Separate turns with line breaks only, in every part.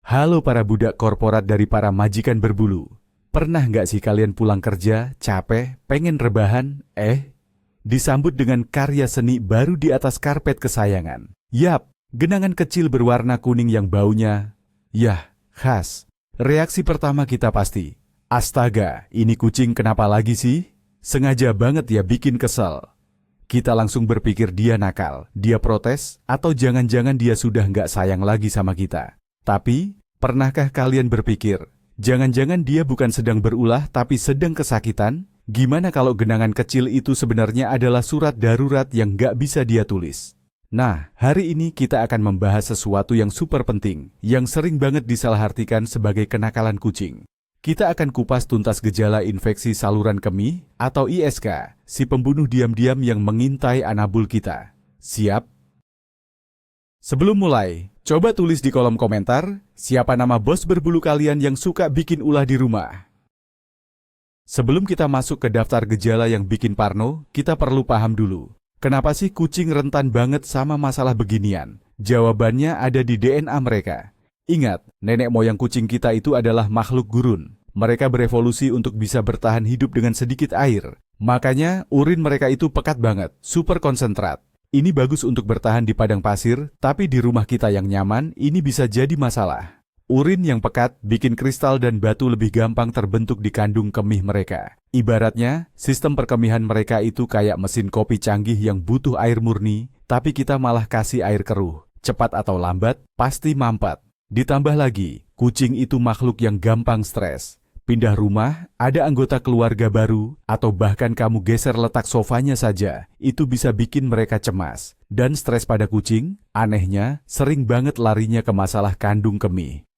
Halo para budak korporat dari para majikan berbulu. Pernah nggak sih kalian pulang kerja, capek, pengen rebahan, disambut dengan karya seni baru di atas karpet kesayangan? Yap, genangan kecil berwarna kuning yang baunya, yah, khas. Reaksi pertama kita pasti, astaga, ini kucing kenapa lagi sih? Sengaja banget ya bikin kesel. Kita langsung berpikir dia nakal, dia protes, atau jangan-jangan dia sudah nggak sayang lagi sama kita. Tapi, pernahkah kalian berpikir, jangan-jangan dia bukan sedang berulah tapi sedang kesakitan? Gimana kalau genangan kecil itu sebenarnya adalah surat darurat yang nggak bisa dia tulis? Nah, hari ini kita akan membahas sesuatu yang super penting, yang sering banget disalahartikan sebagai kenakalan kucing. Kita akan kupas tuntas gejala infeksi saluran kemih atau ISK, si pembunuh diam-diam yang mengintai anabul kita. Siap? Sebelum mulai, coba tulis di kolom komentar, siapa nama bos berbulu kalian yang suka bikin ulah di rumah? Sebelum kita masuk ke daftar gejala yang bikin parno, kita perlu paham dulu. Kenapa sih kucing rentan banget sama masalah beginian? Jawabannya ada di DNA mereka. Ingat, nenek moyang kucing kita itu adalah makhluk gurun. Mereka berevolusi untuk bisa bertahan hidup dengan sedikit air. Makanya, urin mereka itu pekat banget, super konsentrat. Ini bagus untuk bertahan di padang pasir, tapi di rumah kita yang nyaman, ini bisa jadi masalah. Urin yang pekat bikin kristal dan batu lebih gampang terbentuk di kandung kemih mereka. Ibaratnya, sistem perkemihan mereka itu kayak mesin kopi canggih yang butuh air murni, tapi kita malah kasih air keruh. Cepat atau lambat, pasti mampet. Ditambah lagi, kucing itu makhluk yang gampang stres. Pindah rumah, ada anggota keluarga baru, atau bahkan kamu geser letak sofanya saja, itu bisa bikin mereka cemas. Dan stres pada kucing, anehnya, sering banget larinya ke masalah kandung kemih.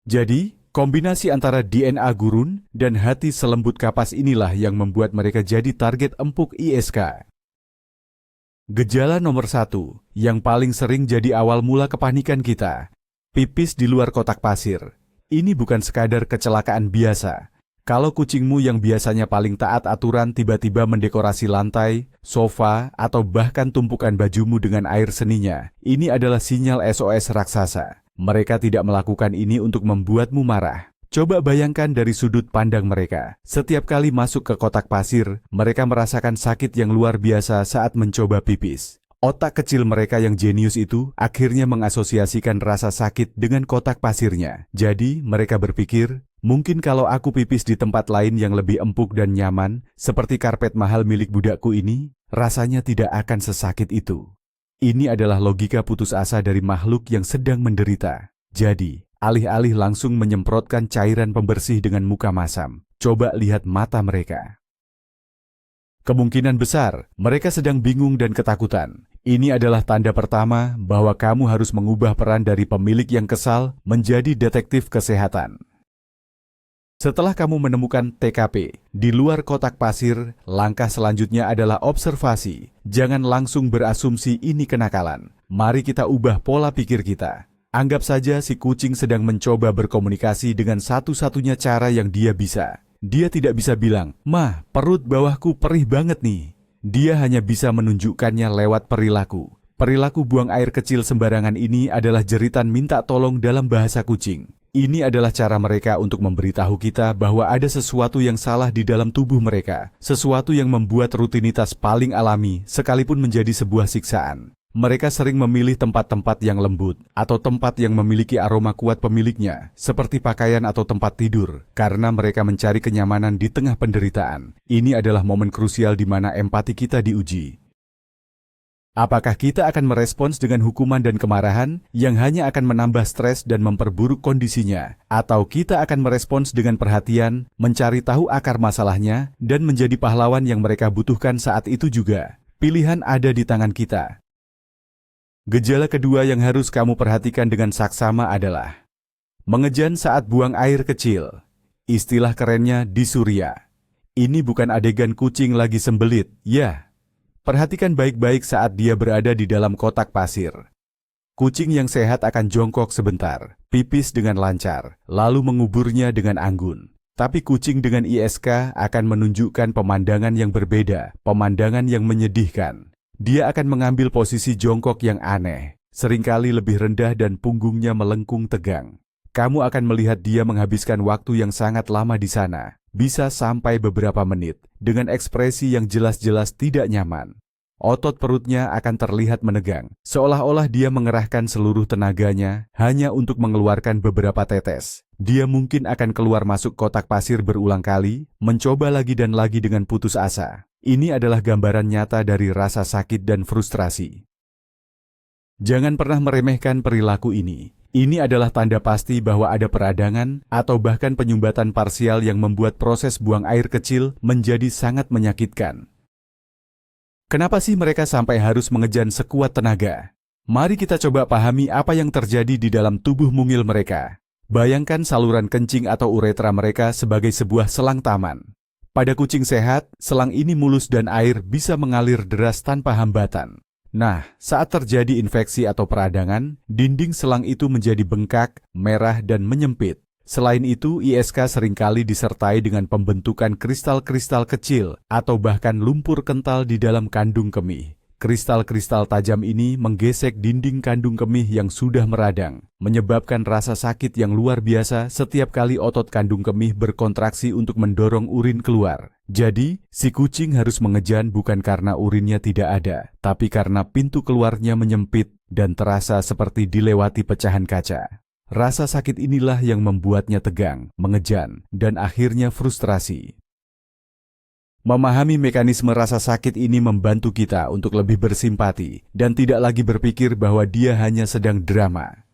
Jadi, kombinasi antara DNA gurun dan hati selembut kapas inilah yang membuat mereka jadi target empuk ISK. Gejala nomor 1, yang paling sering jadi awal mula kepanikan kita, pipis di luar kotak pasir. Ini bukan sekadar kecelakaan biasa. Kalau kucingmu yang biasanya paling taat aturan tiba-tiba mendekorasi lantai, sofa, atau bahkan tumpukan bajumu dengan air seninya, ini adalah sinyal SOS raksasa. Mereka tidak melakukan ini untuk membuatmu marah. Coba bayangkan dari sudut pandang mereka. Setiap kali masuk ke kotak pasir, mereka merasakan sakit yang luar biasa saat mencoba pipis. Otak kecil mereka yang jenius itu akhirnya mengasosiasikan rasa sakit dengan kotak pasirnya. Jadi, mereka berpikir, mungkin kalau aku pipis di tempat lain yang lebih empuk dan nyaman, seperti karpet mahal milik budakku ini, rasanya tidak akan sesakit itu. Ini adalah logika putus asa dari makhluk yang sedang menderita. Jadi, alih-alih langsung menyemprotkan cairan pembersih dengan muka masam, coba lihat mata mereka. Kemungkinan besar, mereka sedang bingung dan ketakutan. Ini adalah tanda pertama bahwa kamu harus mengubah peran dari pemilik yang kesal menjadi detektif kesehatan. Setelah kamu menemukan TKP di luar kotak pasir, langkah selanjutnya adalah observasi. Jangan langsung berasumsi ini kenakalan. Mari kita ubah pola pikir kita. Anggap saja si kucing sedang mencoba berkomunikasi dengan satu-satunya cara yang dia bisa. Dia tidak bisa bilang, "Mah, perut bawahku perih banget nih." Dia hanya bisa menunjukkannya lewat perilaku. Perilaku buang air kecil sembarangan ini adalah jeritan minta tolong dalam bahasa kucing. Ini adalah cara mereka untuk memberitahu kita bahwa ada sesuatu yang salah di dalam tubuh mereka. Sesuatu yang membuat rutinitas paling alami sekalipun menjadi sebuah siksaan. Mereka sering memilih tempat-tempat yang lembut atau tempat yang memiliki aroma kuat pemiliknya, seperti pakaian atau tempat tidur, karena mereka mencari kenyamanan di tengah penderitaan. Ini adalah momen krusial di mana empati kita diuji. Apakah kita akan merespons dengan hukuman dan kemarahan yang hanya akan menambah stres dan memperburuk kondisinya, atau kita akan merespons dengan perhatian, mencari tahu akar masalahnya, dan menjadi pahlawan yang mereka butuhkan saat itu juga? Pilihan ada di tangan kita. Gejala kedua yang harus kamu perhatikan dengan saksama adalah mengejan saat buang air kecil. Istilah kerennya dysuria. Ini bukan adegan kucing lagi sembelit, ya. Perhatikan baik-baik saat dia berada di dalam kotak pasir. Kucing yang sehat akan jongkok sebentar, pipis dengan lancar, lalu menguburnya dengan anggun. Tapi kucing dengan ISK akan menunjukkan pemandangan yang berbeda, pemandangan yang menyedihkan. Dia akan mengambil posisi jongkok yang aneh, seringkali lebih rendah dan punggungnya melengkung tegang. Kamu akan melihat dia menghabiskan waktu yang sangat lama di sana, bisa sampai beberapa menit, dengan ekspresi yang jelas-jelas tidak nyaman. Otot perutnya akan terlihat menegang, seolah-olah dia mengerahkan seluruh tenaganya hanya untuk mengeluarkan beberapa tetes. Dia mungkin akan keluar masuk kotak pasir berulang kali, mencoba lagi dan lagi dengan putus asa. Ini adalah gambaran nyata dari rasa sakit dan frustrasi. Jangan pernah meremehkan perilaku ini. Ini adalah tanda pasti bahwa ada peradangan atau bahkan penyumbatan parsial yang membuat proses buang air kecil menjadi sangat menyakitkan. Kenapa sih mereka sampai harus mengejan sekuat tenaga? Mari kita coba pahami apa yang terjadi di dalam tubuh mungil mereka. Bayangkan saluran kencing atau uretra mereka sebagai sebuah selang taman. Pada kucing sehat, selang ini mulus dan air bisa mengalir deras tanpa hambatan. Nah, saat terjadi infeksi atau peradangan, dinding selang itu menjadi bengkak, merah, dan menyempit. Selain itu, ISK seringkali disertai dengan pembentukan kristal-kristal kecil atau bahkan lumpur kental di dalam kandung kemih. Kristal-kristal tajam ini menggesek dinding kandung kemih yang sudah meradang, menyebabkan rasa sakit yang luar biasa setiap kali otot kandung kemih berkontraksi untuk mendorong urin keluar. Jadi, si kucing harus mengejan bukan karena urinnya tidak ada, tapi karena pintu keluarnya menyempit dan terasa seperti dilewati pecahan kaca. Rasa sakit inilah yang membuatnya tegang, mengejan, dan akhirnya frustrasi. Memahami mekanisme rasa sakit ini membantu kita untuk lebih bersimpati dan tidak lagi berpikir bahwa dia hanya sedang drama.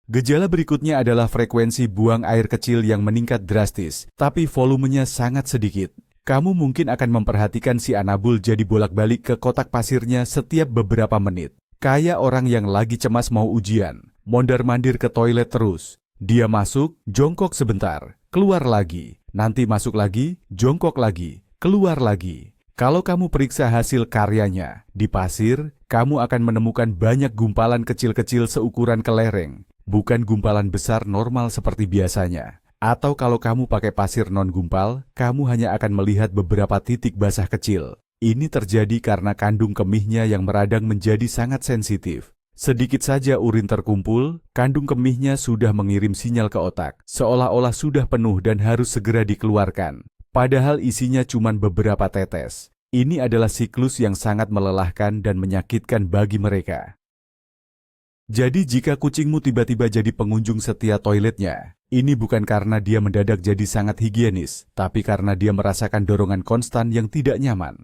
Gejala berikutnya adalah frekuensi buang air kecil yang meningkat drastis, tapi volumenya sangat sedikit. Kamu mungkin akan memperhatikan si Anabul jadi bolak-balik ke kotak pasirnya setiap beberapa menit. Kayak orang yang lagi cemas mau ujian, mondar-mandir ke toilet terus. Dia masuk, jongkok sebentar, keluar lagi. Nanti masuk lagi, jongkok lagi, keluar lagi. Kalau kamu periksa hasil karyanya di pasir, kamu akan menemukan banyak gumpalan kecil-kecil seukuran kelereng, bukan gumpalan besar normal seperti biasanya. Atau kalau kamu pakai pasir non-gumpal, kamu hanya akan melihat beberapa titik basah kecil. Ini terjadi karena kandung kemihnya yang meradang menjadi sangat sensitif. Sedikit saja urin terkumpul, kandung kemihnya sudah mengirim sinyal ke otak, seolah-olah sudah penuh dan harus segera dikeluarkan. Padahal isinya cuma beberapa tetes. Ini adalah siklus yang sangat melelahkan dan menyakitkan bagi mereka. Jadi jika kucingmu tiba-tiba jadi pengunjung setia toiletnya, ini bukan karena dia mendadak jadi sangat higienis, tapi karena dia merasakan dorongan konstan yang tidak nyaman.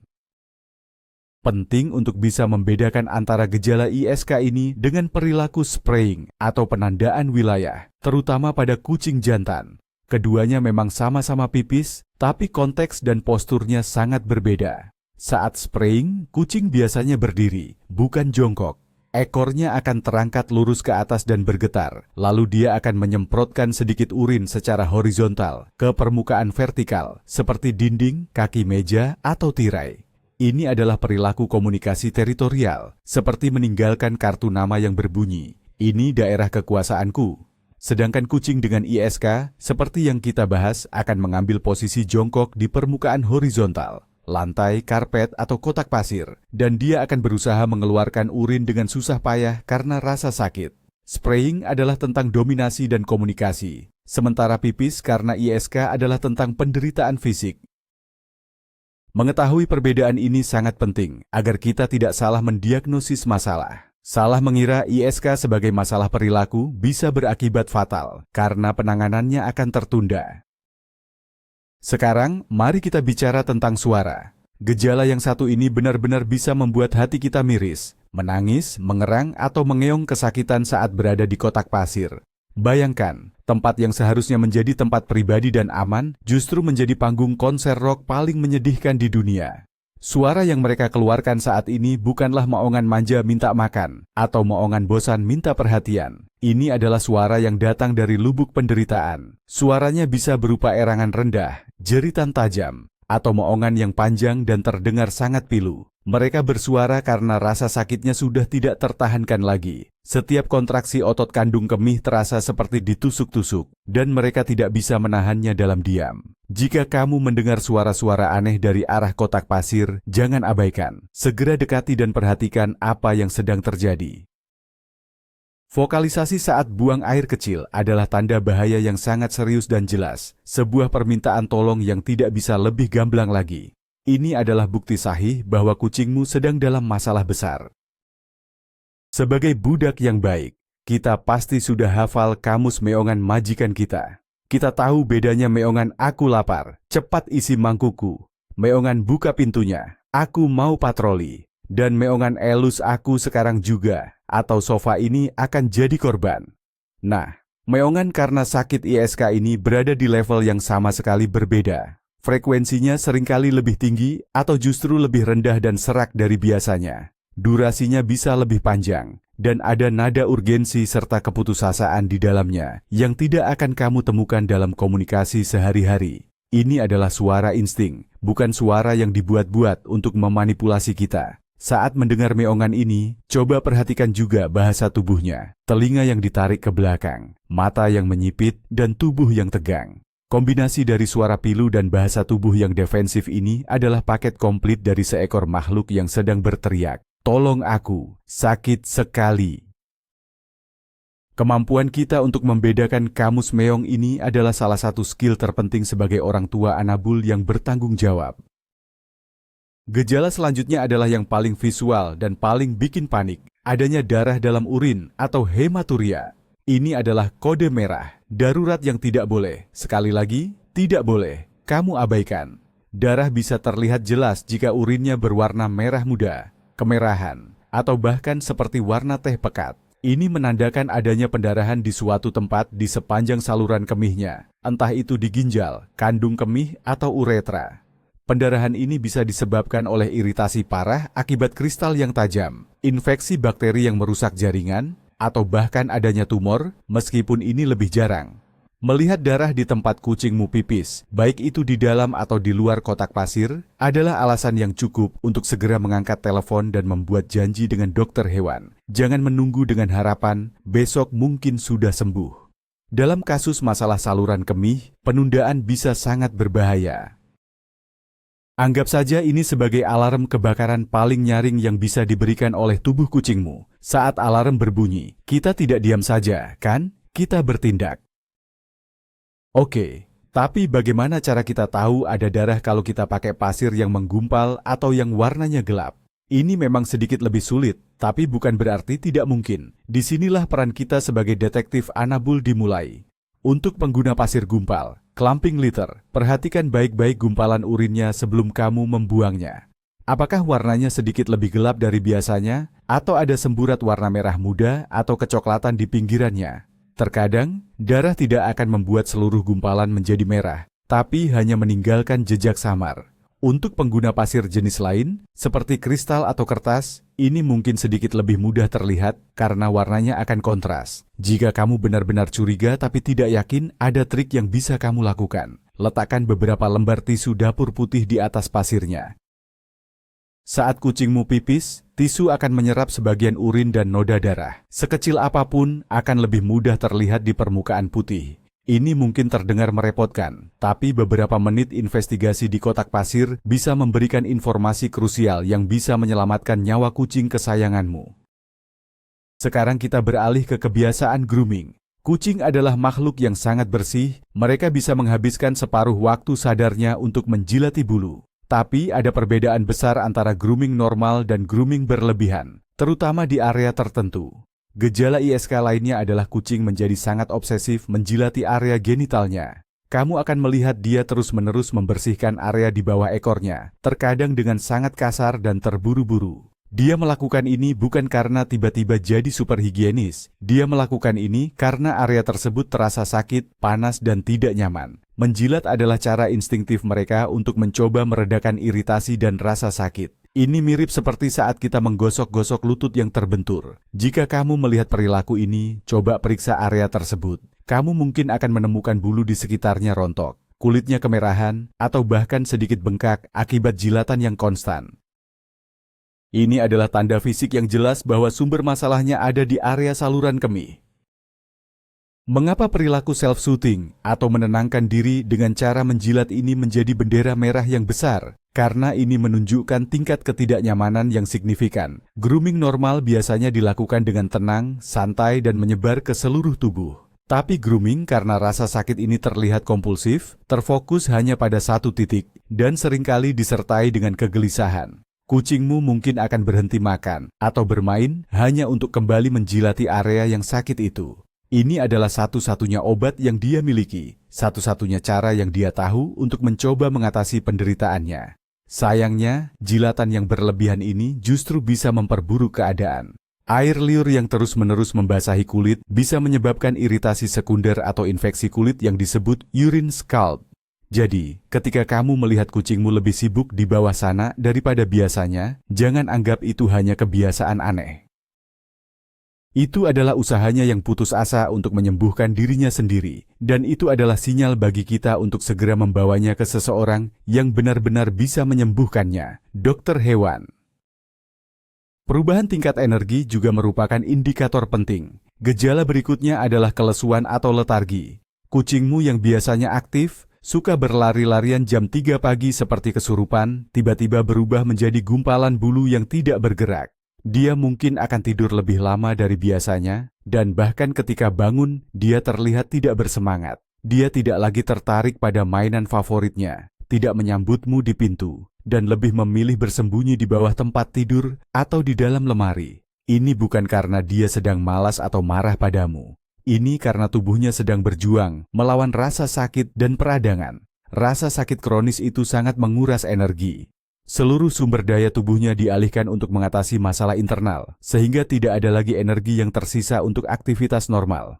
Penting untuk bisa membedakan antara gejala ISK ini dengan perilaku spraying atau penandaan wilayah, terutama pada kucing jantan. Keduanya memang sama-sama pipis, tapi konteks dan posturnya sangat berbeda. Saat spraying, kucing biasanya berdiri, bukan jongkok. Ekornya akan terangkat lurus ke atas dan bergetar, lalu dia akan menyemprotkan sedikit urin secara horizontal ke permukaan vertikal, seperti dinding, kaki meja, atau tirai. Ini adalah perilaku komunikasi teritorial, seperti meninggalkan kartu nama yang berbunyi, "Ini daerah kekuasaanku." Sedangkan kucing dengan ISK, seperti yang kita bahas, akan mengambil posisi jongkok di permukaan horizontal, lantai, karpet, atau kotak pasir, dan dia akan berusaha mengeluarkan urin dengan susah payah karena rasa sakit. Spraying adalah tentang dominasi dan komunikasi, sementara pipis karena ISK adalah tentang penderitaan fisik. Mengetahui perbedaan ini sangat penting agar kita tidak salah mendiagnosis masalah. Salah mengira ISK sebagai masalah perilaku bisa berakibat fatal karena penanganannya akan tertunda. Sekarang, mari kita bicara tentang suara. Gejala yang satu ini benar-benar bisa membuat hati kita miris, menangis, mengerang, atau mengeong kesakitan saat berada di kotak pasir. Bayangkan, tempat yang seharusnya menjadi tempat pribadi dan aman, justru menjadi panggung konser rock paling menyedihkan di dunia. Suara yang mereka keluarkan saat ini bukanlah moongan manja minta makan, atau moongan bosan minta perhatian. Ini adalah suara yang datang dari lubuk penderitaan. Suaranya bisa berupa erangan rendah, jeritan tajam, atau moongan yang panjang dan terdengar sangat pilu. Mereka bersuara karena rasa sakitnya sudah tidak tertahankan lagi. Setiap kontraksi otot kandung kemih terasa seperti ditusuk-tusuk, dan mereka tidak bisa menahannya dalam diam. Jika kamu mendengar suara-suara aneh dari arah kotak pasir, jangan abaikan. Segera dekati dan perhatikan apa yang sedang terjadi. Vokalisasi saat buang air kecil adalah tanda bahaya yang sangat serius dan jelas, sebuah permintaan tolong yang tidak bisa lebih gamblang lagi. Ini adalah bukti sahih bahwa kucingmu sedang dalam masalah besar. Sebagai budak yang baik, kita pasti sudah hafal kamus meongan majikan kita. Kita tahu bedanya meongan aku lapar, cepat isi mangkuku, meongan buka pintunya, aku mau patroli, dan meongan elus aku sekarang juga, atau sofa ini akan jadi korban. Nah, meongan karena sakit ISK ini berada di level yang sama sekali berbeda. Frekuensinya seringkali lebih tinggi atau justru lebih rendah dan serak dari biasanya. Durasinya bisa lebih panjang, dan ada nada urgensi serta keputusasaan di dalamnya yang tidak akan kamu temukan dalam komunikasi sehari-hari. Ini adalah suara insting, bukan suara yang dibuat-buat untuk memanipulasi kita. Saat mendengar meongan ini, coba perhatikan juga bahasa tubuhnya, telinga yang ditarik ke belakang, mata yang menyipit, dan tubuh yang tegang. Kombinasi dari suara pilu dan bahasa tubuh yang defensif ini adalah paket komplit dari seekor makhluk yang sedang berteriak, "Tolong aku, sakit sekali." Kemampuan kita untuk membedakan kamus meong ini adalah salah satu skill terpenting sebagai orang tua anabul yang bertanggung jawab. Gejala selanjutnya adalah yang paling visual dan paling bikin panik, adanya darah dalam urin atau hematuria. Ini adalah kode merah, darurat yang tidak boleh. Sekali lagi, tidak boleh. Kamu abaikan. Darah bisa terlihat jelas jika urinnya berwarna merah muda, kemerahan, atau bahkan seperti warna teh pekat. Ini menandakan adanya pendarahan di suatu tempat di sepanjang saluran kemihnya, entah itu di ginjal, kandung kemih, atau uretra. Pendarahan ini bisa disebabkan oleh iritasi parah akibat kristal yang tajam, infeksi bakteri yang merusak jaringan, atau bahkan adanya tumor, meskipun ini lebih jarang. Melihat darah di tempat kucingmu pipis, baik itu di dalam atau di luar kotak pasir, adalah alasan yang cukup untuk segera mengangkat telepon dan membuat janji dengan dokter hewan. Jangan menunggu dengan harapan, besok mungkin sudah sembuh. Dalam kasus masalah saluran kemih, penundaan bisa sangat berbahaya. Anggap saja ini sebagai alarm kebakaran paling nyaring yang bisa diberikan oleh tubuh kucingmu. Saat alarm berbunyi, kita tidak diam saja, kan? Kita bertindak. Oke, tapi bagaimana cara kita tahu ada darah kalau kita pakai pasir yang menggumpal atau yang warnanya gelap? Ini memang sedikit lebih sulit, tapi bukan berarti tidak mungkin. Disinilah peran kita sebagai detektif anabul dimulai. Untuk pengguna pasir gumpal, clumping litter, perhatikan baik-baik gumpalan urinnya sebelum kamu membuangnya. Apakah warnanya sedikit lebih gelap dari biasanya, atau ada semburat warna merah muda atau kecoklatan di pinggirannya? Terkadang, darah tidak akan membuat seluruh gumpalan menjadi merah, tapi hanya meninggalkan jejak samar. Untuk pengguna pasir jenis lain, seperti kristal atau kertas, ini mungkin sedikit lebih mudah terlihat karena warnanya akan kontras. Jika kamu benar-benar curiga tapi tidak yakin, ada trik yang bisa kamu lakukan. Letakkan beberapa lembar tisu dapur putih di atas pasirnya. Saat kucingmu pipis, tisu akan menyerap sebagian urin dan noda darah. Sekecil apapun akan lebih mudah terlihat di permukaan putih. Ini mungkin terdengar merepotkan, tapi beberapa menit investigasi di kotak pasir bisa memberikan informasi krusial yang bisa menyelamatkan nyawa kucing kesayanganmu. Sekarang kita beralih ke kebiasaan grooming. Kucing adalah makhluk yang sangat bersih, mereka bisa menghabiskan separuh waktu sadarnya untuk menjilati bulu. Tapi ada perbedaan besar antara grooming normal dan grooming berlebihan, terutama di area tertentu. Gejala ISK lainnya adalah kucing menjadi sangat obsesif menjilati area genitalnya. Kamu akan melihat dia terus-menerus membersihkan area di bawah ekornya, terkadang dengan sangat kasar dan terburu-buru. Dia melakukan ini bukan karena tiba-tiba jadi super higienis. Dia melakukan ini karena area tersebut terasa sakit, panas, dan tidak nyaman. Menjilat adalah cara instingtif mereka untuk mencoba meredakan iritasi dan rasa sakit. Ini mirip seperti saat kita menggosok-gosok lutut yang terbentur. Jika kamu melihat perilaku ini, coba periksa area tersebut. Kamu mungkin akan menemukan bulu di sekitarnya rontok, kulitnya kemerahan, atau bahkan sedikit bengkak akibat jilatan yang konstan. Ini adalah tanda fisik yang jelas bahwa sumber masalahnya ada di area saluran kemih. Mengapa perilaku self-soothing atau menenangkan diri dengan cara menjilat ini menjadi bendera merah yang besar? Karena ini menunjukkan tingkat ketidaknyamanan yang signifikan. Grooming normal biasanya dilakukan dengan tenang, santai, dan menyebar ke seluruh tubuh. Tapi grooming karena rasa sakit ini terlihat kompulsif, terfokus hanya pada satu titik, dan seringkali disertai dengan kegelisahan. Kucingmu mungkin akan berhenti makan atau bermain hanya untuk kembali menjilati area yang sakit itu. Ini adalah satu-satunya obat yang dia miliki, satu-satunya cara yang dia tahu untuk mencoba mengatasi penderitaannya. Sayangnya, jilatan yang berlebihan ini justru bisa memperburuk keadaan. Air liur yang terus-menerus membasahi kulit bisa menyebabkan iritasi sekunder atau infeksi kulit yang disebut urine scald. Jadi, ketika kamu melihat kucingmu lebih sibuk di bawah sana daripada biasanya, jangan anggap itu hanya kebiasaan aneh. Itu adalah usahanya yang putus asa untuk menyembuhkan dirinya sendiri, dan itu adalah sinyal bagi kita untuk segera membawanya ke seseorang yang benar-benar bisa menyembuhkannya, dokter hewan. Perubahan tingkat energi juga merupakan indikator penting. Gejala berikutnya adalah kelesuan atau letargi. Kucingmu yang biasanya aktif, suka berlari-larian jam 3 pagi seperti kesurupan, tiba-tiba berubah menjadi gumpalan bulu yang tidak bergerak. Dia mungkin akan tidur lebih lama dari biasanya, dan bahkan ketika bangun, dia terlihat tidak bersemangat. Dia tidak lagi tertarik pada mainan favoritnya, tidak menyambutmu di pintu, dan lebih memilih bersembunyi di bawah tempat tidur atau di dalam lemari. Ini bukan karena dia sedang malas atau marah padamu. Ini karena tubuhnya sedang berjuang melawan rasa sakit dan peradangan. Rasa sakit kronis itu sangat menguras energi. Seluruh sumber daya tubuhnya dialihkan untuk mengatasi masalah internal, sehingga tidak ada lagi energi yang tersisa untuk aktivitas normal.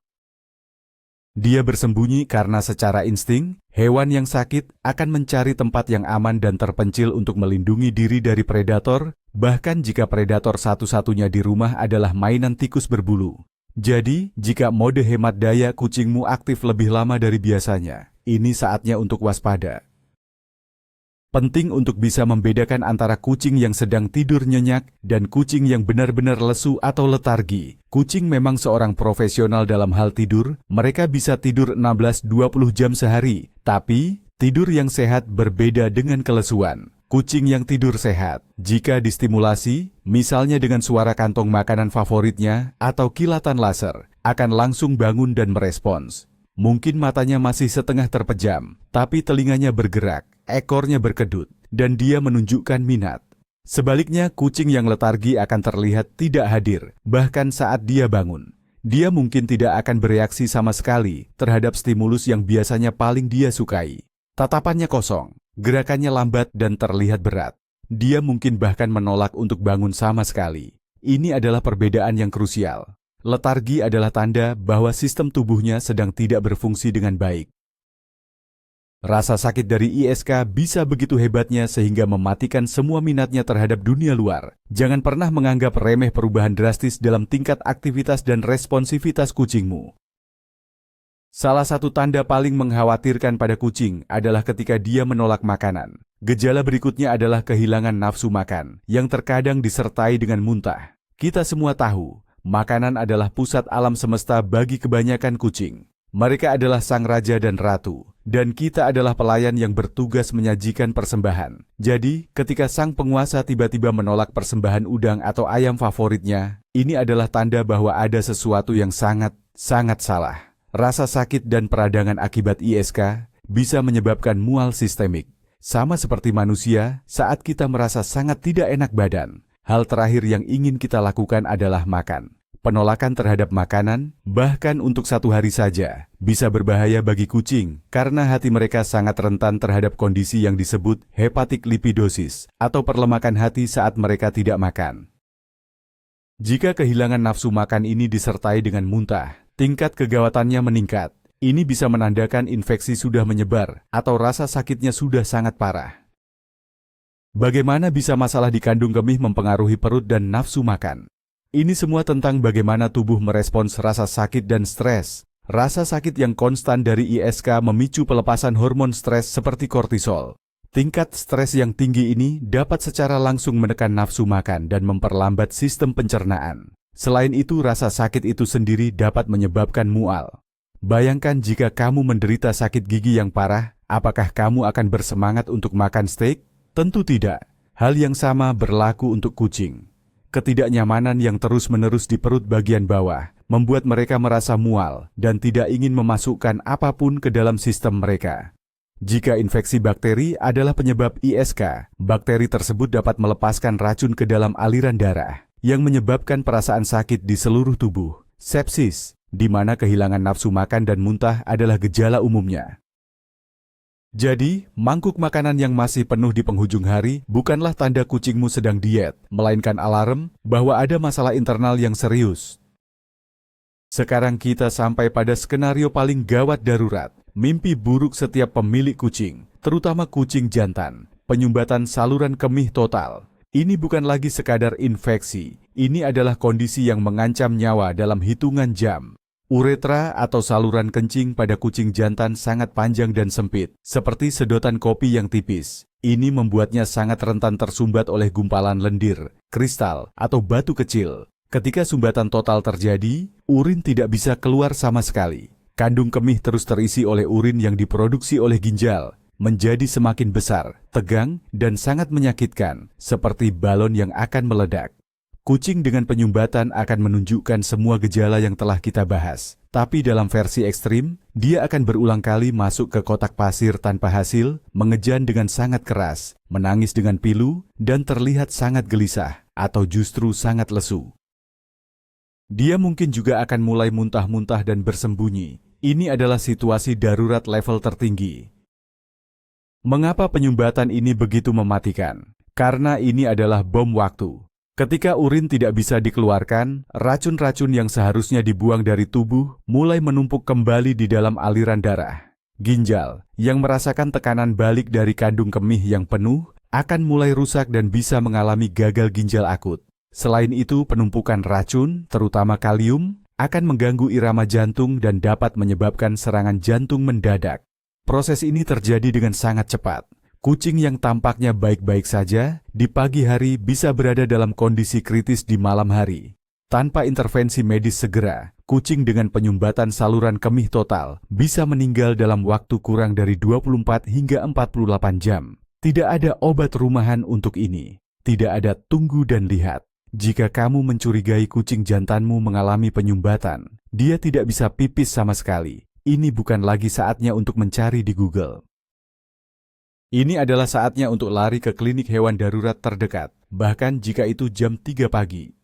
Dia bersembunyi karena secara insting, hewan yang sakit akan mencari tempat yang aman dan terpencil untuk melindungi diri dari predator, bahkan jika predator satu-satunya di rumah adalah mainan tikus berbulu. Jadi, jika mode hemat daya kucingmu aktif lebih lama dari biasanya, ini saatnya untuk waspada. Penting untuk bisa membedakan antara kucing yang sedang tidur nyenyak dan kucing yang benar-benar lesu atau letargi. Kucing memang seorang profesional dalam hal tidur, mereka bisa tidur 16-20 jam sehari. Tapi, tidur yang sehat berbeda dengan kelesuan. Kucing yang tidur sehat, jika distimulasi, misalnya dengan suara kantong makanan favoritnya atau kilatan laser, akan langsung bangun dan merespons. Mungkin matanya masih setengah terpejam, tapi telinganya bergerak, ekornya berkedut, dan dia menunjukkan minat. Sebaliknya, kucing yang letargi akan terlihat tidak hadir, bahkan saat dia bangun. Dia mungkin tidak akan bereaksi sama sekali terhadap stimulus yang biasanya paling dia sukai. Tatapannya kosong, gerakannya lambat dan terlihat berat. Dia mungkin bahkan menolak untuk bangun sama sekali. Ini adalah perbedaan yang krusial. Letargi adalah tanda bahwa sistem tubuhnya sedang tidak berfungsi dengan baik. Rasa sakit dari ISK bisa begitu hebatnya sehingga mematikan semua minatnya terhadap dunia luar. Jangan pernah menganggap remeh perubahan drastis dalam tingkat aktivitas dan responsivitas kucingmu. Salah satu tanda paling mengkhawatirkan pada kucing adalah ketika dia menolak makanan. Gejala berikutnya adalah kehilangan nafsu makan, yang terkadang disertai dengan muntah. Kita semua tahu, makanan adalah pusat alam semesta bagi kebanyakan kucing. Mereka adalah sang raja dan ratu, dan kita adalah pelayan yang bertugas menyajikan persembahan. Jadi, ketika sang penguasa tiba-tiba menolak persembahan udang atau ayam favoritnya, ini adalah tanda bahwa ada sesuatu yang sangat salah. Rasa sakit dan peradangan akibat ISK bisa menyebabkan mual sistemik. Sama seperti manusia, saat kita merasa sangat tidak enak badan, hal terakhir yang ingin kita lakukan adalah makan. Penolakan terhadap makanan, bahkan untuk 1 hari saja, bisa berbahaya bagi kucing karena hati mereka sangat rentan terhadap kondisi yang disebut hepatic lipidosis atau perlemakan hati saat mereka tidak makan. Jika kehilangan nafsu makan ini disertai dengan muntah, tingkat kegawatannya meningkat. Ini bisa menandakan infeksi sudah menyebar atau rasa sakitnya sudah sangat parah. Bagaimana bisa masalah di kandung kemih mempengaruhi perut dan nafsu makan? Ini semua tentang bagaimana tubuh merespons rasa sakit dan stres. Rasa sakit yang konstan dari ISK memicu pelepasan hormon stres seperti kortisol. Tingkat stres yang tinggi ini dapat secara langsung menekan nafsu makan dan memperlambat sistem pencernaan. Selain itu, rasa sakit itu sendiri dapat menyebabkan mual. Bayangkan jika kamu menderita sakit gigi yang parah, apakah kamu akan bersemangat untuk makan steak? Tentu tidak. Hal yang sama berlaku untuk kucing. Ketidaknyamanan yang terus-menerus di perut bagian bawah membuat mereka merasa mual dan tidak ingin memasukkan apapun ke dalam sistem mereka. Jika infeksi bakteri adalah penyebab ISK, bakteri tersebut dapat melepaskan racun ke dalam aliran darah yang menyebabkan perasaan sakit di seluruh tubuh, sepsis, di mana kehilangan nafsu makan dan muntah adalah gejala umumnya. Jadi, mangkuk makanan yang masih penuh di penghujung hari bukanlah tanda kucingmu sedang diet, melainkan alarm bahwa ada masalah internal yang serius. Sekarang kita sampai pada skenario paling gawat darurat, mimpi buruk setiap pemilik kucing, terutama kucing jantan, penyumbatan saluran kemih total. Ini bukan lagi sekadar infeksi, ini adalah kondisi yang mengancam nyawa dalam hitungan jam. Uretra atau saluran kencing pada kucing jantan sangat panjang dan sempit, seperti sedotan kopi yang tipis. Ini membuatnya sangat rentan tersumbat oleh gumpalan lendir, kristal, atau batu kecil. Ketika sumbatan total terjadi, urin tidak bisa keluar sama sekali. Kandung kemih terus terisi oleh urin yang diproduksi oleh ginjal, menjadi semakin besar, tegang, dan sangat menyakitkan, seperti balon yang akan meledak. Kucing dengan penyumbatan akan menunjukkan semua gejala yang telah kita bahas. Tapi dalam versi ekstrim, dia akan berulang kali masuk ke kotak pasir tanpa hasil, mengejan dengan sangat keras, menangis dengan pilu, dan terlihat sangat gelisah, atau justru sangat lesu. Dia mungkin juga akan mulai muntah-muntah dan bersembunyi. Ini adalah situasi darurat level tertinggi. Mengapa penyumbatan ini begitu mematikan? Karena ini adalah bom waktu. Ketika urin tidak bisa dikeluarkan, racun-racun yang seharusnya dibuang dari tubuh mulai menumpuk kembali di dalam aliran darah. Ginjal, yang merasakan tekanan balik dari kandung kemih yang penuh, akan mulai rusak dan bisa mengalami gagal ginjal akut. Selain itu, penumpukan racun, terutama kalium, akan mengganggu irama jantung dan dapat menyebabkan serangan jantung mendadak. Proses ini terjadi dengan sangat cepat. Kucing yang tampaknya baik-baik saja, di pagi hari bisa berada dalam kondisi kritis di malam hari. Tanpa intervensi medis segera, kucing dengan penyumbatan saluran kemih total bisa meninggal dalam waktu kurang dari 24 hingga 48 jam. Tidak ada obat rumahan untuk ini. Tidak ada tunggu dan lihat. Jika kamu mencurigai kucing jantanmu mengalami penyumbatan, dia tidak bisa pipis sama sekali. Ini bukan lagi saatnya untuk mencari di Google. Ini adalah saatnya untuk lari ke klinik hewan darurat terdekat, bahkan jika itu jam 3 pagi.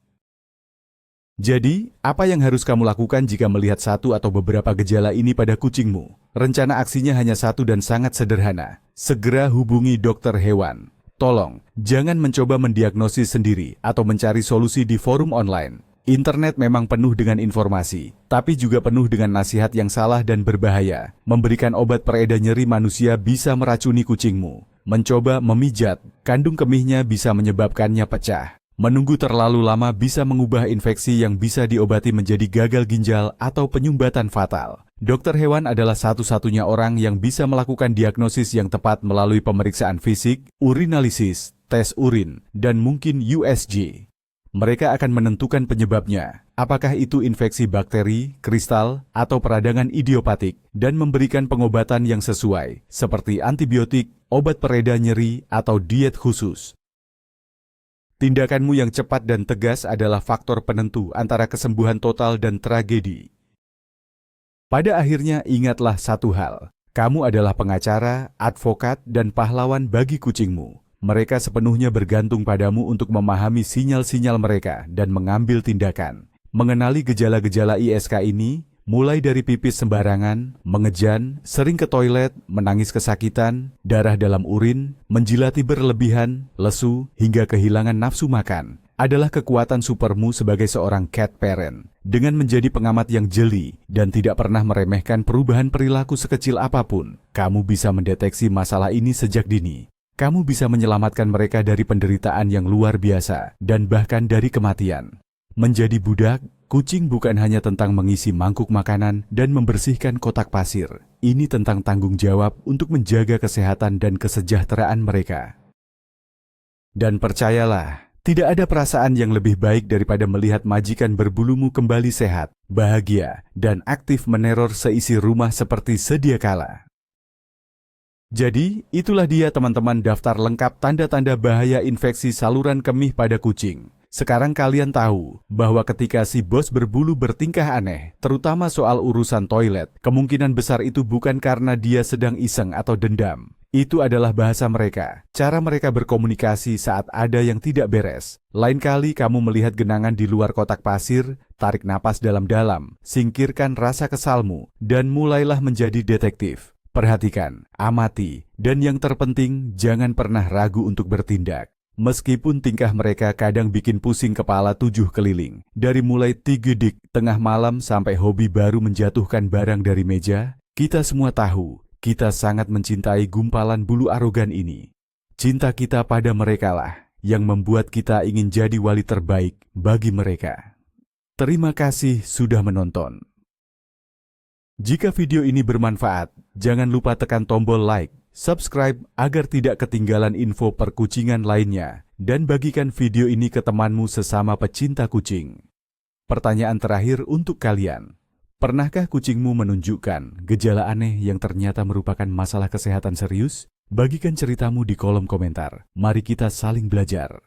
Jadi, apa yang harus kamu lakukan jika melihat satu atau beberapa gejala ini pada kucingmu? Rencana aksinya hanya satu dan sangat sederhana. Segera hubungi dokter hewan. Tolong, jangan mencoba mendiagnosis sendiri atau mencari solusi di forum online. Internet memang penuh dengan informasi, tapi juga penuh dengan nasihat yang salah dan berbahaya. Memberikan obat pereda nyeri manusia bisa meracuni kucingmu. Mencoba memijat, kandung kemihnya bisa menyebabkannya pecah. Menunggu terlalu lama bisa mengubah infeksi yang bisa diobati menjadi gagal ginjal atau penyumbatan fatal. Dokter hewan adalah satu-satunya orang yang bisa melakukan diagnosis yang tepat melalui pemeriksaan fisik, urinalisis, tes urin, dan mungkin USG. Mereka akan menentukan penyebabnya, apakah itu infeksi bakteri, kristal, atau peradangan idiopatik, dan memberikan pengobatan yang sesuai, seperti antibiotik, obat pereda nyeri, atau diet khusus. Tindakanmu yang cepat dan tegas adalah faktor penentu antara kesembuhan total dan tragedi. Pada akhirnya ingatlah satu hal, kamu adalah pengacara, advokat, dan pahlawan bagi kucingmu. Mereka sepenuhnya bergantung padamu untuk memahami sinyal-sinyal mereka dan mengambil tindakan. Mengenali gejala-gejala ISK ini, mulai dari pipis sembarangan, mengejan, sering ke toilet, menangis kesakitan, darah dalam urin, menjilati berlebihan, lesu, hingga kehilangan nafsu makan, adalah kekuatan supermu sebagai seorang cat parent. Dengan menjadi pengamat yang jeli dan tidak pernah meremehkan perubahan perilaku sekecil apapun, kamu bisa mendeteksi masalah ini sejak dini. Kamu bisa menyelamatkan mereka dari penderitaan yang luar biasa dan bahkan dari kematian. Menjadi budak, kucing bukan hanya tentang mengisi mangkuk makanan dan membersihkan kotak pasir. Ini tentang tanggung jawab untuk menjaga kesehatan dan kesejahteraan mereka. Dan percayalah, Tidak ada perasaan yang lebih baik daripada melihat majikan berbulumu kembali sehat, bahagia, dan aktif meneror seisi rumah seperti sedia kala. Jadi, itulah dia teman-teman daftar lengkap tanda-tanda bahaya infeksi saluran kemih pada kucing. Sekarang kalian tahu bahwa ketika si bos berbulu bertingkah aneh, terutama soal urusan toilet, kemungkinan besar itu bukan karena dia sedang iseng atau dendam. Itu adalah bahasa mereka, cara mereka berkomunikasi saat ada yang tidak beres. Lain kali kamu melihat genangan di luar kotak pasir, tarik napas dalam-dalam, singkirkan rasa kesalmu, dan mulailah menjadi detektif. Perhatikan, amati, dan yang terpenting, jangan pernah ragu untuk bertindak. Meskipun tingkah mereka kadang bikin pusing kepala 7 keliling, dari mulai tigedik tengah malam sampai hobi baru menjatuhkan barang dari meja, kita semua tahu, kita sangat mencintai gumpalan bulu arogan ini. Cinta kita pada mereka lah yang membuat kita ingin jadi wali terbaik bagi mereka. Terima kasih sudah menonton. Jika video ini bermanfaat, jangan lupa tekan tombol like, subscribe agar tidak ketinggalan info perkucingan lainnya, dan bagikan video ini ke temanmu sesama pecinta kucing. Pertanyaan terakhir untuk kalian. Pernahkah kucingmu menunjukkan gejala aneh yang ternyata merupakan masalah kesehatan serius? Bagikan ceritamu di kolom komentar. Mari kita saling belajar.